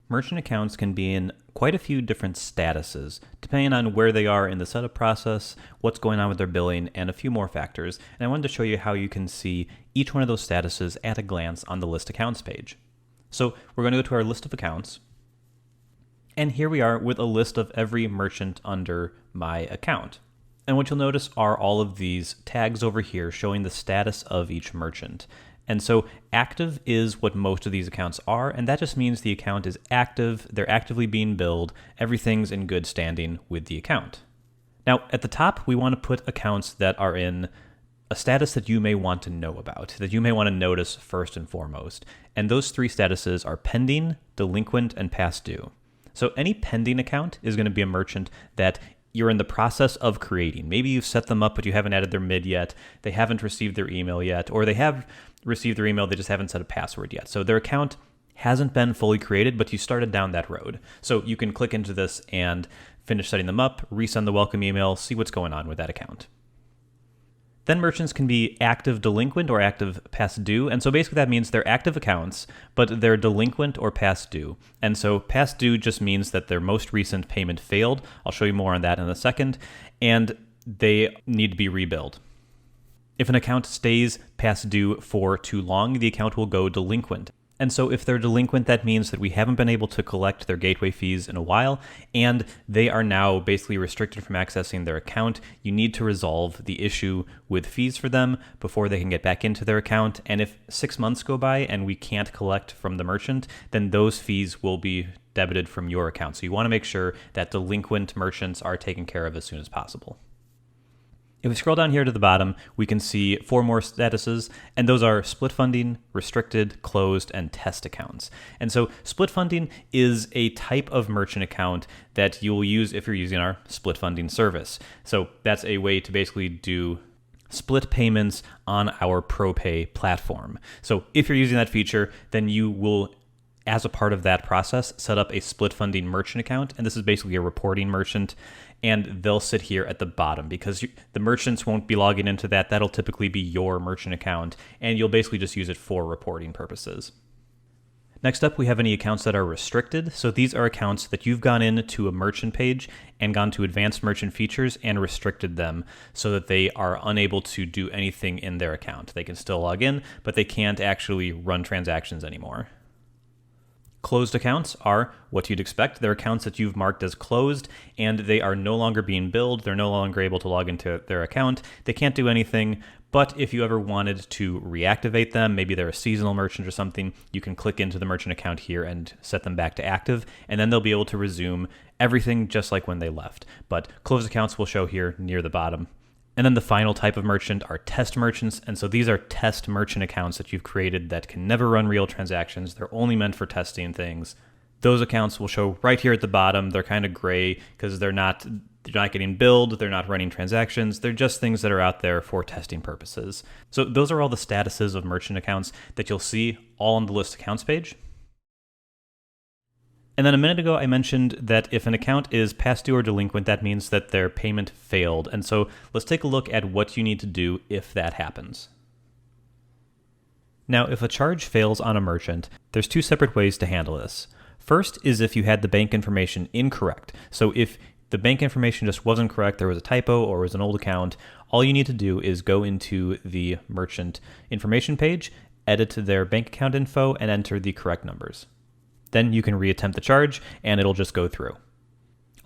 Merchant accounts can be in quite a few different statuses, depending on where they are in the setup process, what's going on with their billing, and a few more factors. And I wanted to show you how you can see each one of those statuses at a glance on the list accounts page. So we're going to go to our list of accounts. And here we are with a list of every merchant under my account. And what you'll notice are all of these tags over here showing the status of each merchant. And so active is what most of these accounts are, and that just means the account is active, they're actively being billed, everything's in good standing with the account. Now, at the top, we want to put accounts that are in a status that you may want to know about, that you may want to notice first and foremost. And those three statuses are pending, delinquent, and past due. So any pending account is going to be a merchant that you're in the process of creating. Maybe you've set them up, but you haven't added their MID yet. They haven't received their email yet, or they have received their email, they just haven't set a password yet. So their account hasn't been fully created, but you started down that road. So you can click into this and finish setting them up, resend the welcome email, see what's going on with that account. Then merchants can be active delinquent or active past due. And so basically that means they're active accounts, but they're delinquent or past due. And so past due just means that their most recent payment failed. I'll show you more on that in a second. And they need to be rebilled. If an account stays past due for too long, the account will go delinquent. And so if they're delinquent, that means that we haven't been able to collect their gateway fees in a while, and they are now basically restricted from accessing their account. You need to resolve the issue with fees for them before they can get back into their account. And if 6 months go by and we can't collect from the merchant, then those fees will be debited from your account. So you want to make sure that delinquent merchants are taken care of as soon as possible. If we scroll down here to the bottom, we can see 4 more statuses, and those are split funding, restricted, closed, and test accounts. And so split funding is a type of merchant account that you'll use if you're using our split funding service. So that's a way to basically do split payments on our ProPay platform. So if you're using that feature, then you will, as a part of that process, set up a split funding merchant account. And this is basically a reporting merchant. And they'll sit here at the bottom because the merchants won't be logging into that. That'll typically be your merchant account. And you'll basically just use it for reporting purposes. Next up, we have any accounts that are restricted. So these are accounts that you've gone into a merchant page and gone to advanced merchant features and restricted them so that they are unable to do anything in their account. They can still log in, but they can't actually run transactions anymore. Closed accounts are what you'd expect. They're accounts that you've marked as closed and they are no longer being billed. They're no longer able to log into their account. They can't do anything, but if you ever wanted to reactivate them, maybe they're a seasonal merchant or something, you can click into the merchant account here and set them back to active, and then they'll be able to resume everything just like when they left. But closed accounts will show here near the bottom. And then the final type of merchant are test merchants. And so these are test merchant accounts that you've created that can never run real transactions. They're only meant for testing things. Those accounts will show right here at the bottom. They're kind of gray because they're not getting billed. They're not running transactions. They're just things that are out there for testing purposes. So those are all the statuses of merchant accounts that you'll see all on the list accounts page. And then a minute ago, I mentioned that if an account is past due or delinquent, that means that their payment failed. And so let's take a look at what you need to do if that happens. Now, if a charge fails on a merchant, there's 2 separate ways to handle this. First is if you had the bank information incorrect. So if the bank information just wasn't correct, there was a typo or was an old account, all you need to do is go into the merchant information page, edit their bank account info, and enter the correct numbers. Then you can reattempt the charge and it'll just go through.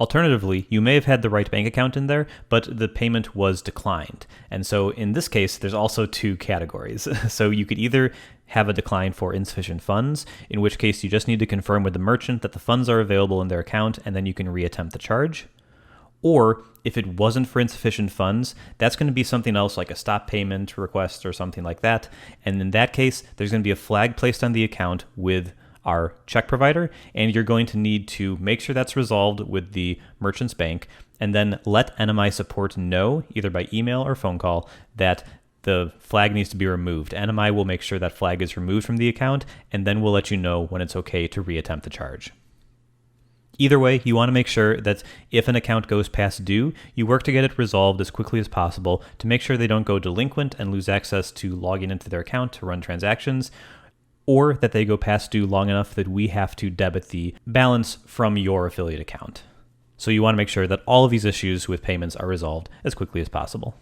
Alternatively, you may have had the right bank account in there, but the payment was declined. And so in this case, there's also 2 categories. So you could either have a decline for insufficient funds, in which case you just need to confirm with the merchant that the funds are available in their account, and then you can reattempt the charge. Or if it wasn't for insufficient funds, that's going to be something else like a stop payment request or something like that. And in that case, there's going to be a flag placed on the account with our check provider, and you're going to need to make sure that's resolved with the merchant's bank, and then let NMI support know, either by email or phone call, that the flag needs to be removed. NMI will make sure that flag is removed from the account, and then we'll let you know when it's okay to reattempt the charge. Either way, you want to make sure that if an account goes past due, you work to get it resolved as quickly as possible to make sure they don't go delinquent and lose access to logging into their account to run transactions. or that they go past due long enough that we have to debit the balance from your affiliate account. So you want to make sure that all of these issues with payments are resolved as quickly as possible.